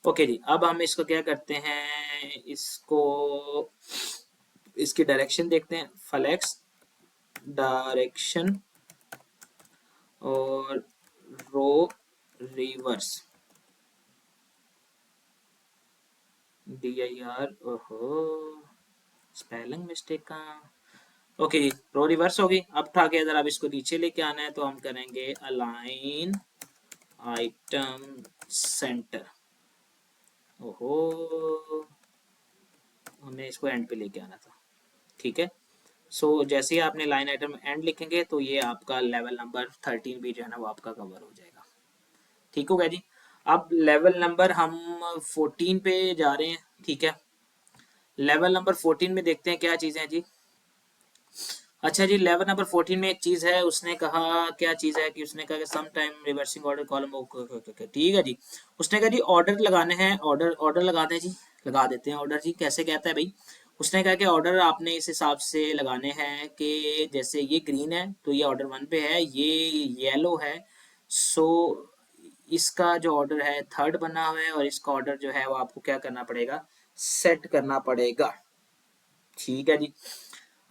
ओके जी, अब हम इसको क्या करते हैं, इसको इसकी डायरेक्शन देखते हैं, फ्लेक्स डायरेक्शन और रो रिवर्स, DIR, ओहो स्पेलिंग मिस्टेक का। ओके जी, रो रिवर्स होगी। अब था कि अगर आप इसको नीचे लेके आना है तो हम करेंगे अलाइन आइटम सेंटर, ओहो हमें इसको एंड पे लेके आना था, ठीक है। सो जैसे ही आपने लाइन आइटम एंड लिखेंगे तो ये आपका लेवल नंबर 13 भी जो है ना वो आपका कवर हो जाएगा, ठीक हो गया जी। अब लेवल नंबर हम 14 पे जा रहे हैं, ठीक है। लेवल नंबर 14 में देखते हैं क्या चीजें हैं जी। अच्छा जी, लेवल नंबर 14 में एक चीज है, उसने कहा क्या चीज है कि उसने कहा कि some time reversing order column, ठीक है जी। उसने कहा जी ऑर्डर लगाने हैं, ऑर्डर ऑर्डर लगाते हैं जी, लगा देते हैं ऑर्डर जी। कैसे कहता है भाई, उसने कहा कि ऑर्डर आपने इस हिसाब से लगाने हैं कि जैसे ये ग्रीन है तो ये ऑर्डर 1 पे है, ये येलो है, सो इसका जो ऑर्डर है थर्ड बना हुआ है, और इसका ऑर्डर जो है वो आपको क्या करना पड़ेगा, सेट करना पड़ेगा। ठीक है जी।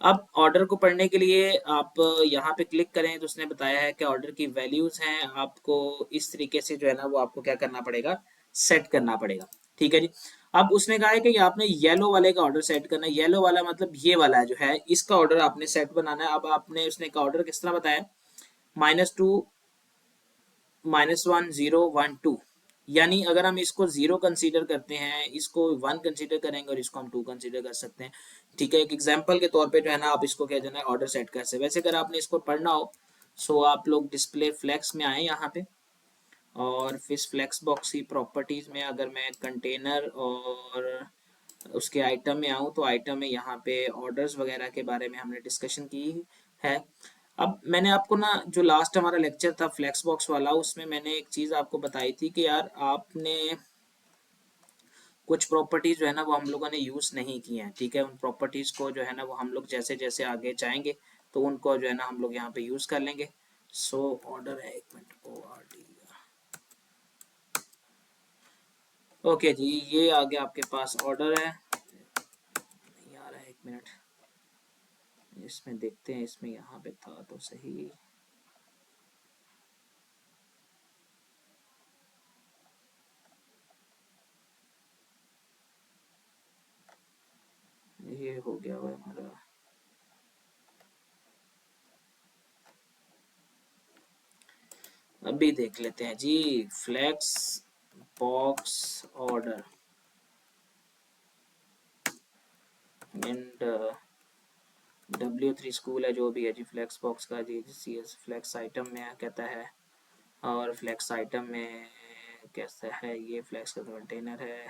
अब ऑर्डर को पढ़ने के लिए आप यहाँ पे क्लिक करें तो उसने बताया है कि ऑर्डर की वैल्यूज हैं, आपको इस तरीके से जो है ना वो आपको क्या करना पड़ेगा, सेट करना पड़ेगा। ठीक है जी। अब उसने कहा है कि आपने येलो वाले का ऑर्डर सेट करना है, येलो वाला मतलब ये वाला जो है इसका ऑर्डर आपने सेट बनाना है। अब आपने उसने का ऑर्डर किस तरह बताया, -2 -1 0 1 2, यानी अगर हम इसको 0 कंसीडर करते हैं, इसको 1 कंसीडर करेंगे और इसको हम 2 कंसीडर कर सकते हैं। ठीक है, एक एग्जांपल के तौर पे जो है ना आप इसको क्या जाना है, ऑर्डर सेट कर सकते हैं। वैसे अगर आपने इसको पढ़ना हो सो आप लोग डिस्प्ले फ्लेक्स में आए यहाँ पे, और फिर फ्लेक्स बॉक्स की प्रॉपर्टीज में अगर मैं कंटेनर और उसके आइटम में आऊँ तो आइटम में यहाँ पे ऑर्डर्स वगैरह के बारे में हमने डिस्कशन की है। अब मैंने आपको ना जो लास्ट हमारा लेक्चर था फ्लेक्स बॉक्स वाला, उसमें मैंने एक चीज़ आपको बताई थी कि यार आपने कुछ प्रॉपर्टीज जो है ना वो हम लोगों ने यूज़ नहीं की हैं। ठीक है, उन प्रॉपर्टीज को जो है ना वो हम लोग जैसे जैसे आगे जाएंगे तो उनको जो है ना हम लोग यहाँ पे यूज़ कर लेंगे। सो ऑर्डर है, एक मिनट, ORD, ओके जी, ये आगे आपके पास ऑर्डर है, नहीं आ रहा है, एक मिनट, इसमें देखते हैं, इसमें यहाँ पे था तो सही। ये हो गया हुआ है हमारा, अभी देख लेते हैं जी। Flex box order and W3 school है जो भी है जी, फ्लेक्स बॉक्स का जी, CS फ्लेक्स आइटम में कहता है, और फ्लेक्स आइटम में कैसा है, ये फ्लेक्स का कंटेनर है,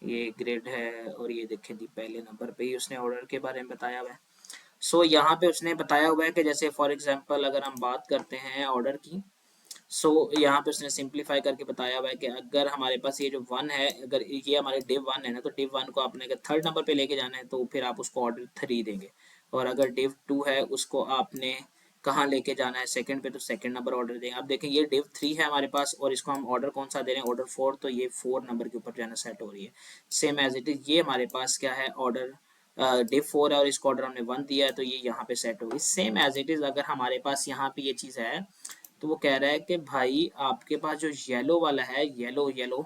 ये ग्रिड है, और ये देखें जी पहले नंबर पे ही उसने ऑर्डर के बारे में बताया हुआ है। सो यहाँ पे उसने बताया हुआ है कि जैसे फॉर एग्जांपल अगर हम बात करते हैं ऑर्डर की, यहाँ पे उसने सिंप्लीफाई करके बताया हुआ है कि अगर हमारे पास ये जो 1 है, अगर ये हमारे div 1 है ना, तो div 1 को आपने अगर थर्ड नंबर पे लेके जाना है तो फिर आप उसको ऑर्डर 3 देंगे, और अगर div 2 है उसको आपने कहाँ लेके जाना है, सेकंड पे, तो सेकंड नंबर ऑर्डर देंगे। अब देखें ये div 3 है हमारे पास और इसको हम ऑर्डर कौन सा दे रहे हैं, ऑर्डर 4, तो ये 4 नंबर के ऊपर जो है ना सेट हो रही है। सेम एज इट इज ये हमारे पास क्या है, ऑर्डर div 4 है और इसको ऑर्डर हमने 1 दिया है तो ये यहाँ पे सेट होगी। सेम एज इट इज अगर हमारे पास यहाँ पे ये चीज़ है तो वो कह रहा है कि भाई आपके पास जो येलो वाला है, येलो येलो,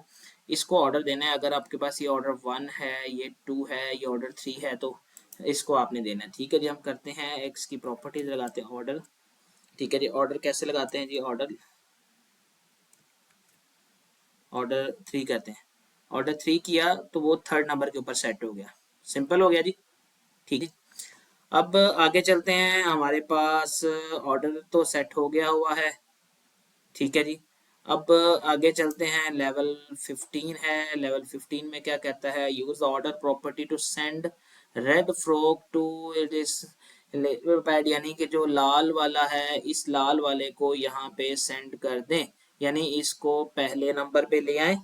इसको ऑर्डर देना है। अगर आपके पास ये ऑर्डर 1 है, ये 2 है, ये ऑर्डर 3 है, तो इसको आपने देना है। ठीक है जी, हम करते हैं एक्स की प्रॉपर्टीज लगाते हैं ऑर्डर। ठीक है जी, ऑर्डर कैसे लगाते हैं जी, ऑर्डर ऑर्डर 3 कहते हैं, ऑर्डर 3 किया तो वो थर्ड नंबर के ऊपर सेट हो गया। सिंपल हो गया जी। ठीक है, अब आगे चलते हैं, हमारे पास ऑर्डर तो सेट हो गया हुआ है। ठीक है जी, अब आगे चलते हैं, लेवल 15 है। लेवल 15 में क्या कहता है, use the order property to send red frog to it is pad, यानी कि जो लाल वाला है इस लाल वाले को यहाँ पे सेंड कर दें, यानी इसको पहले नंबर पे ले आए।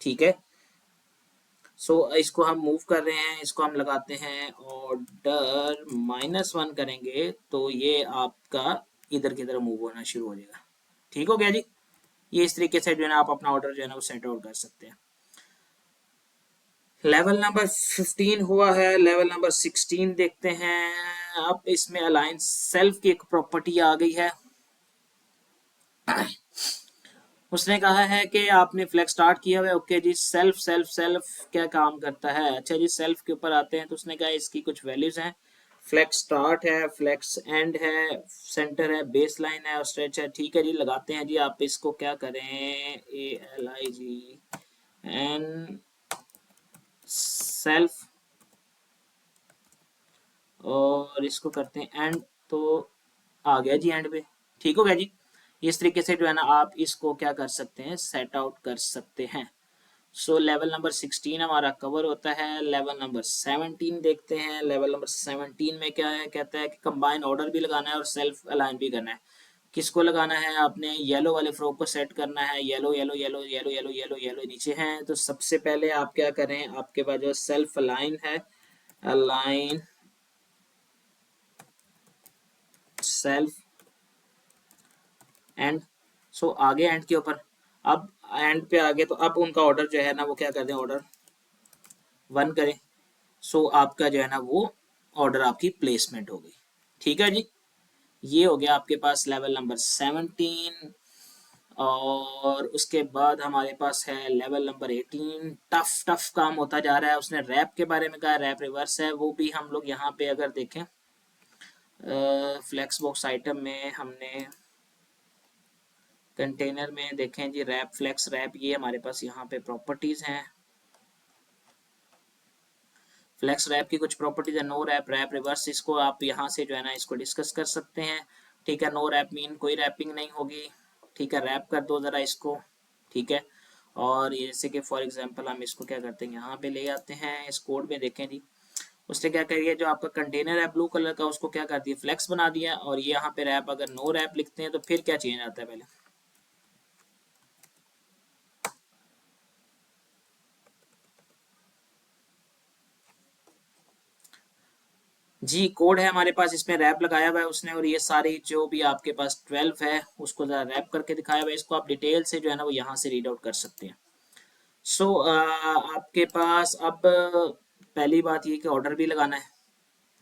ठीक है, इसको हम मूव कर रहे हैं, इसको हम लगाते हैं ऑर्डर -1 करेंगे तो ये आपका इधर की तरफ मूव होना शुरू हो जाएगा। ठीक हो गया जी, ये इस तरीके से जो है ना आप अपना ऑर्डर जो है ना वो सेट आउट कर सकते हैं। लेवल नंबर 15 हुआ है, लेवल नंबर 16 देखते हैं। अब इसमें अलाइन सेल्फ की एक प्रॉपर्टी आ गई है। उसने कहा है कि आपने फ्लेक्स स्टार्ट किया हुआ है, ओके जी। सेल्फ सेल्फ सेल्फ क्या काम करता है, अच्छा जी, सेल्फ के ऊपर आते हैं तो उसने कहा इसकी कुछ वैल्यूज हैं। फ्लेक्स स्टार्ट है, फ्लेक्स एंड है, सेंटर है, बेस लाइन है और स्ट्रेच है। ठीक है जी, लगाते हैं जी। आप इसको क्या करें, ALIGN सेल्फ, और इसको करते हैं एंड, तो आ गया जी एंड पे। ठीक हो गया जी, इस तरीके से जो है ना आप इसको क्या कर सकते हैं, सेट आउट कर सकते हैं। सो लेवल नंबर 16 हमारा कवर होता है। लेवल नंबर 17 देखते हैं। लेवल नंबर 17 में क्या है, कहता है कि कंबाइन ऑर्डर भी लगाना है और सेल्फ अलाइन भी करना है। किसको लगाना है, आपने येलो वाले फ्रॉक को सेट करना है। Yellow yellow yellow yellow yellow yellow yellow नीचे है। तो सबसे पहले आप क्या करें, आपके पास जो सेल्फ अलाइन है, अलाइन सेल्फ एंड, सो आगे एंड के ऊपर, अब एंड पे आगे तो अब उनका ऑर्डर जो है ना वो क्या कर दें, ऑर्डर 1 करें। सो आपका जो है ना वो ऑर्डर आपकी प्लेसमेंट हो गई। ठीक है जी, ये हो गया आपके पास लेवल नंबर 17। और उसके बाद हमारे पास है लेवल नंबर 18। टफ टफ काम होता जा रहा है। उसने रैप के बारे में कहा, रैप रिवर्स है, वो भी हम लोग यहाँ पे अगर देखें फ्लेक्स बॉक्स आइटम में हमने कंटेनर में देखें जी, रैप फ्लेक्स रैप, ये हमारे पास यहाँ पे प्रॉपर्टीज हैं। फ्लेक्स रैप की कुछ प्रॉपर्टीज है, नो रैप, रैप रिवर्स, इसको आप यहाँ से जो है ना इसको डिस्कस कर सकते हैं। ठीक है, नो रैप मीन कोई रैपिंग नहीं होगी। ठीक है, रैप कर दो ज़रा इसको। ठीक है, और जैसे कि फॉर एग्जांपल हम इसको क्या करते हैं, यहाँ पे ले आते हैं, इस कोड में देखें जी, उसने क्या करिए, जो आपका कंटेनर है ब्लू कलर का उसको क्या कर दिया, फ्लेक्स बना दिया। और ये यहाँ पे रैप, अगर नो रैप लिखते हैं तो फिर क्या चेंज आता है, पहले जी कोड है हमारे पास, इसमें रैप लगाया हुआ है उसने, और ये सारी जो भी आपके पास 12 है उसको जरा रैप करके दिखाया हुआ है। इसको आप डिटेल से जो है ना वो यहाँ से रीड आउट कर सकते हैं। सो आपके पास अब पहली बात ये कि ऑर्डर भी लगाना है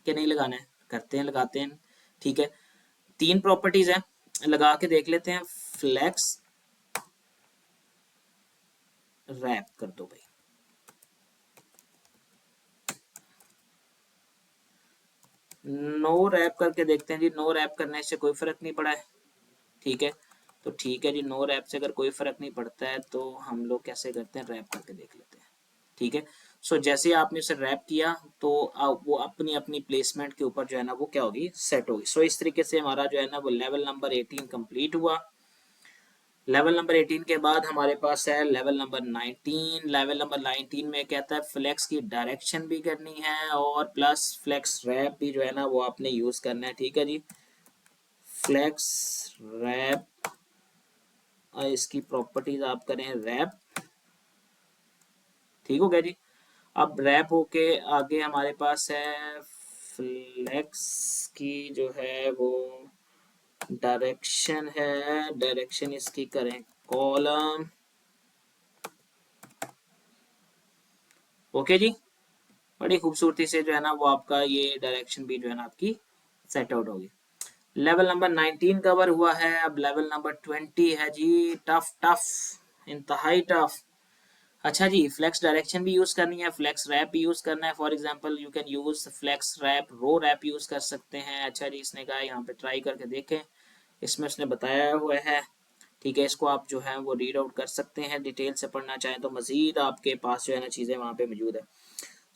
कि नहीं लगाना है, करते हैं, लगाते हैं। ठीक है, 3 प्रॉपर्टीज हैं, लगा के देख लेते हैं। फ्लेक्स रैप कर दो भाई, नो रैप करके देखते हैं जी। नो रैप करने से कोई फर्क नहीं पड़ा है। ठीक है, तो ठीक है जी, नो रैप से अगर कोई फर्क नहीं पड़ता है तो हम लोग कैसे करते हैं, रैप करके देख लेते हैं। ठीक है, सो जैसे ही आपने उसे रैप किया तो वो अपनी अपनी प्लेसमेंट के ऊपर जो है ना वो क्या होगी, सेट होगी। सो इस तरीके से हमारा जो है ना वो लेवल नंबर 18 कंप्लीट हुआ। लेवल नंबर 18 के बाद हमारे पास है लेवल नंबर 19। लेवल नंबर 19 में कहता है फ्लेक्स की डायरेक्शन भी करनी है और प्लस फ्लेक्स रैप भी जो है ना वो आपने यूज करना है। ठीक है जी, फ्लेक्स रैप, इसकी प्रॉपर्टीज आप करें रैप। ठीक हो गया जी, अब रैप होके आगे हमारे पास है फ्लेक्स की जो है वो डायरेक्शन है। डायरेक्शन इसकी करें कॉलम। ओके जी, बड़ी खूबसूरती से जो है ना वो आपका ये डायरेक्शन भी जो है ना आपकी सेट आउट होगी। लेवल नंबर 19 कवर हुआ है। अब लेवल नंबर 20 है जी, टफ टफ, इंतहाई टफ। अच्छा जी, फ्लेक्स डायरेक्शन भी यूज करनी है, फ्लेक्स रैप भी यूज करना है। For example you can use flex wrap, row wrap use कर सकते हैं। अच्छा जी, इसने कहा यहाँ पे ट्राई करके देखें, इसमें उसने बताया हुआ है। ठीक है, इसको आप जो है वो रीड आउट कर सकते हैं, डिटेल से पढ़ना चाहें तो मजीद आपके पास जो है ना चीज़ें वहाँ पे मौजूद है।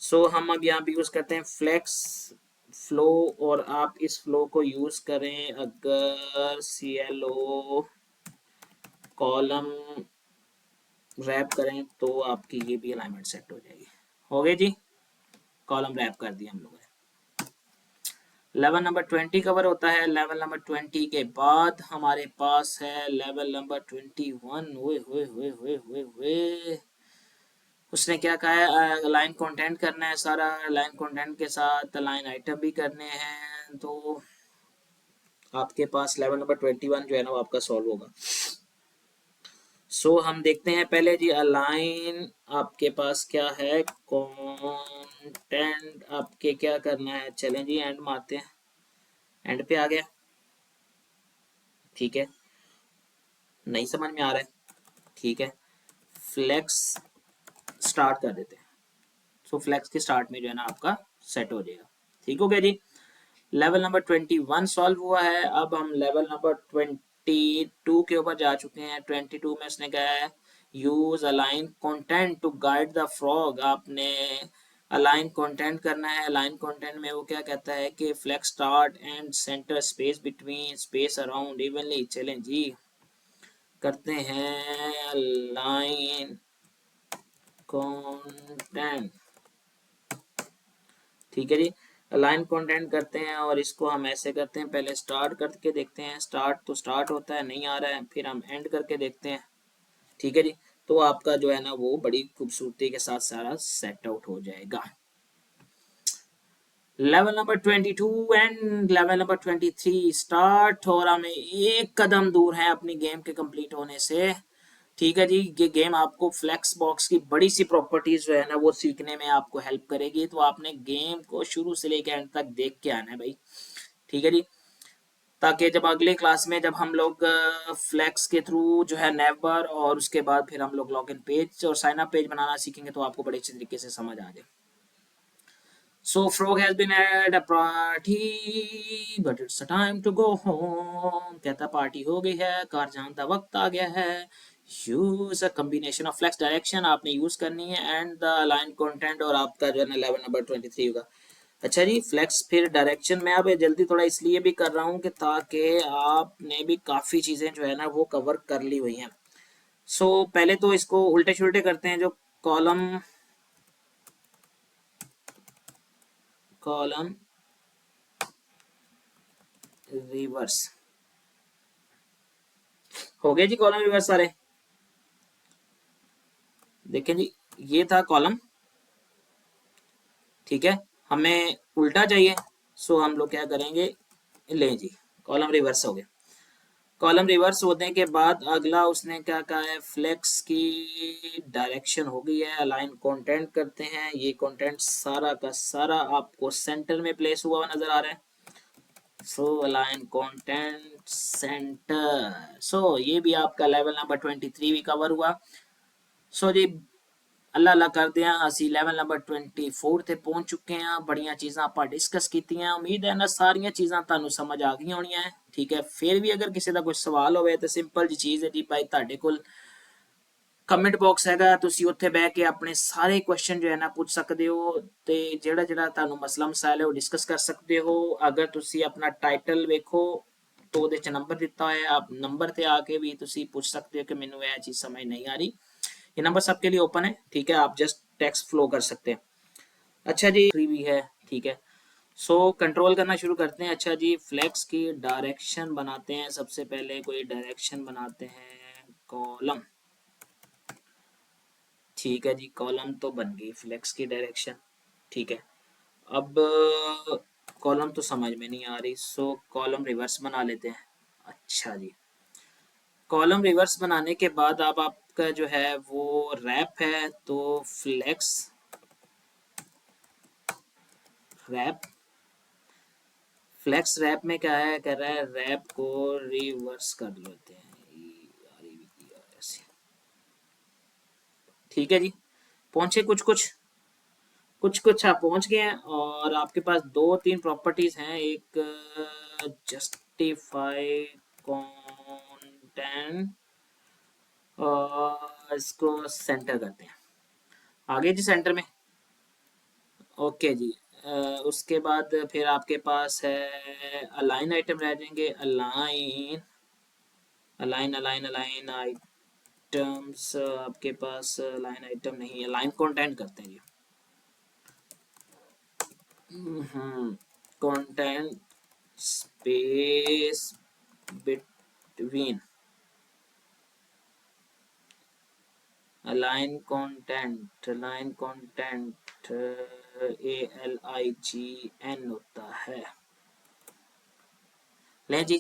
सो हम अब यहाँ पे यूज करते हैं फ्लेक्स फ्लो, और आप इस फ्लो को यूज करें अगर CLO कॉलम रैप करें तो आपकी ये भी अलाइनमेंट सेट हो जाएगी। हो गए जी, कॉलम रैप कर दिया हम लोगों ने। लेवल नंबर 20 कवर होता है। लेवल नंबर 20 के बाद हमारे पास है लेवल नंबर 21। हुए हुए हुए हुए हुए हुए, उसने क्या कहा है, अलाइन कंटेंट करना है सारा, अलाइन कंटेंट के साथ अलाइन आइटम भी करने हैं। तो आपके पास लेवल नंबर 21 जो है ना वो आपका सॉल्व होगा। सो हम देखते हैं पहले जी, अलाइन आपके पास क्या है, कंटेंट आपके क्या करना है, चलें जी एंड मारते हैं, एंड पे आ गया। ठीक है, नहीं समझ में आ रहा है, ठीक है, फ्लेक्स स्टार्ट कर देते हैं। सो फ्लेक्स के स्टार्ट में जो है ना आपका सेट हो जाएगा। ठीक हो गया जी, लेवल नंबर 21 सॉल्व हुआ है। अब हम लेवल नंबर 22 के ऊपर जा चुके हैं। 22 में उसने कहा है use align content to guide the frog. आपने अलाइन कंटेंट करना है। अलाइन कंटेंट में वो क्या कहता है कि flex start end center space between space around evenly. चलें जी, करते हैं अलाइन कंटेंट, ठीक है जी। अलाइन कंटेंट करते हैं और इसको हम ऐसे करते हैं, पहले स्टार्ट करके देखते हैं, स्टार्ट तो स्टार्ट होता है, नहीं आ रहा है, फिर हम एंड करके देखते हैं, ठीक है जी। तो आपका जो है ना वो बड़ी खूबसूरती के साथ सारा सेट आउट हो जाएगा। Level number 22 and level number 23 start, और हमें एक कदम दूर है अपनी गेम के कंप्लीट होने से, ठीक है जी। ये गेम आपको फ्लेक्स बॉक्स की बड़ी सी प्रॉपर्टीज जो है ना वो सीखने में आपको हेल्प करेगी, तो आपने गेम को शुरू से लेकर एंड तक देख के आना है भाई, ठीक है जी। ताकि जब अगले क्लास में जब हम लोग फ्लेक्स के थ्रू जो है नेवर और उसके बाद फिर हम लोग लॉगिन पेज और साइन अप पेज बनाना सीखेंगे तो आपको बड़े अच्छे तरीके से समझ आ जाए। So frog has been at a party, but it's a time to go home. कहता पार्टी हो गई है, कार जाने का वक्त आ गया है। Use a combination of flex direction आपने यूज करनी है and the align content, और आपका जो है ना लेवल नंबर 23 होगा। अच्छा जी, फ्लेक्स फिर डायरेक्शन में अब जल्दी थोड़ा इसलिए भी कर रहा हूँ कि ताकि आपने भी काफ़ी चीज़ें जो है ना वो कवर कर ली हुई हैं। सो पहले तो इसको उल्टे शुल्टे करते हैं, जो कॉलम कॉलम रिवर्स हो गए जी, कॉलम रिवर्स सारे। देखें जी, ये था कॉलम, ठीक है, हमें उल्टा चाहिए, सो हम लोग क्या करेंगे, ले जी कॉलम रिवर्स हो गया। कॉलम रिवर्स होने के बाद अगला उसने क्या कहा है, फ्लेक्स की डायरेक्शन हो गई है, अलाइन कंटेंट करते हैं। ये कंटेंट सारा का सारा आपको सेंटर में प्लेस हुआ नजर आ रहा है, सो अलाइन कंटेंट सेंटर। सो ये भी आपका लेवल नंबर 23 भी कवर हुआ। सो जी अल्लाह अल्लाह करते हैं, ਅਸੀਂ ਲੈਵਲ ਨੰਬਰ 24 ਤੇ ਪਹੁੰਚ ਚੁੱਕੇ ਹਾਂ। ਬੜੀਆਂ ਚੀਜ਼ਾਂ ਆਪਾਂ ਡਿਸਕਸ ਕੀਤੀਆਂ, ਉਮੀਦ ਹੈ ਨਾ ਸਾਰੀਆਂ ਚੀਜ਼ਾਂ ਤੁਹਾਨੂੰ ਸਮਝ ਆ ਗਈਆਂ ਹੋਣੀਆਂ, ਠੀਕ ਹੈ। ਫਿਰ ਵੀ ਅਗਰ ਕਿਸੇ ਦਾ ਕੋਈ ਸਵਾਲ ਹੋਵੇ ਤਾਂ ਸਿੰਪਲ ਜੀ ਚੀਜ਼ ਹੈ ਜੀ ਭਾਈ, ਤੁਹਾਡੇ ਕੋਲ ਕਮੈਂਟ ਬਾਕਸ ਹੈਗਾ, ਤੁਸੀਂ ਉੱਥੇ ਬਹਿ ਕੇ ਆਪਣੇ ਸਾਰੇ ਕੁਐਸਚਨ ਜੋ ਹੈ ਨਾ ਪੁੱਛ ਸਕਦੇ ਹੋ, ਤੇ ਜਿਹੜਾ ਜਿਹੜਾ ਤੁਹਾਨੂੰ ਮਸਲਾ ਮਸਾਇਲ ਹੈ ਉਹ ਡਿਸਕਸ ਕਰ ਸਕਦੇ ਹੋ। ਅਗਰ ਤੁਸੀਂ ਆਪਣਾ ਟਾਈਟਲ ਵੇਖੋ तो ਉਹਦੇ ਚ ਨੰਬਰ ਦਿੱਤਾ ਹੋਇਆ, ਆਪ ਨੰਬਰ ਤੇ ਆ ਕੇ ਵੀ ਤੁਸੀਂ ਪੁੱਛ ਸਕਦੇ ਹੋ कि ਮੈਨੂੰ ਇਹ ਚੀਜ਼ समझ नहीं आ रही। ये नंबर सबके लिए ओपन है, ठीक है, आप जस्ट टेक्स्ट फ्लो कर सकते हैं। अच्छा जी, फ्री भी है, ठीक है। सो कंट्रोल करना शुरू करते हैं। अच्छा जी, फ्लेक्स की डायरेक्शन बनाते हैं, सबसे पहले कोई डायरेक्शन बनाते हैं, कॉलम, ठीक है जी, कॉलम तो बन गई फ्लेक्स की डायरेक्शन, ठीक है। अब कॉलम तो समझ में नहीं आ रही, सो कॉलम रिवर्स बना लेते हैं। अच्छा जी, कॉलम रिवर्स बनाने के बाद अब आपका जो है वो रैप है, तो फ्लेक्स रैप, फ्लेक्स रैप में क्या है, कर रहा है रैप को रिवर्स कर लेते हैं, ठीक है जी। पहुंचे कुछ कुछ आप पहुंच गए हैं, और आपके पास दो तीन प्रॉपर्टीज हैं, एक जस्टिफाई कंटेंट, और इसको सेंटर करते हैं, आगे जी सेंटर में, ओके जी। उसके बाद फिर आपके पास है अलाइन आइटम रह जाएंगे, align align align align items, आपके पास अलाइन आइटम नहीं, अलाइन कंटेंट करते हैं जी। Content space between align content, align content ALIGN होता है, ले जी।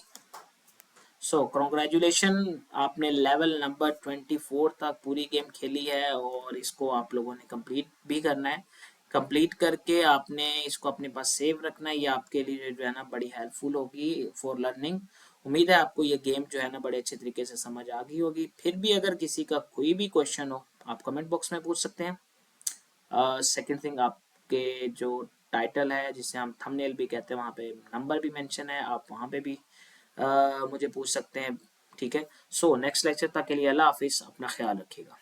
सो कॉन्ग्रेचुलेशन, आपने लेवल नंबर 24 तक पूरी गेम खेली है, और इसको आप लोगों ने कंप्लीट भी करना है। कंप्लीट करके आपने इसको अपने पास सेव रखना है, ये आपके लिए जो है ना बड़ी हेल्पफुल होगी फॉर लर्निंग। उम्मीद है आपको ये गेम जो है ना बड़े अच्छे तरीके से समझ आ गई होगी। फिर भी अगर किसी का कोई भी क्वेश्चन हो आप कमेंट बॉक्स में पूछ सकते हैं। सेकंड थिंग, आपके जो टाइटल है जिसे हम थंबनेल भी कहते हैं, वहाँ पे नंबर भी मेंशन है, आप वहाँ पे भी मुझे पूछ सकते हैं, ठीक है। सो नेक्स्ट लेक्चर तक के लिए अल्लाह हाफिज़, अपना ख्याल रखिएगा।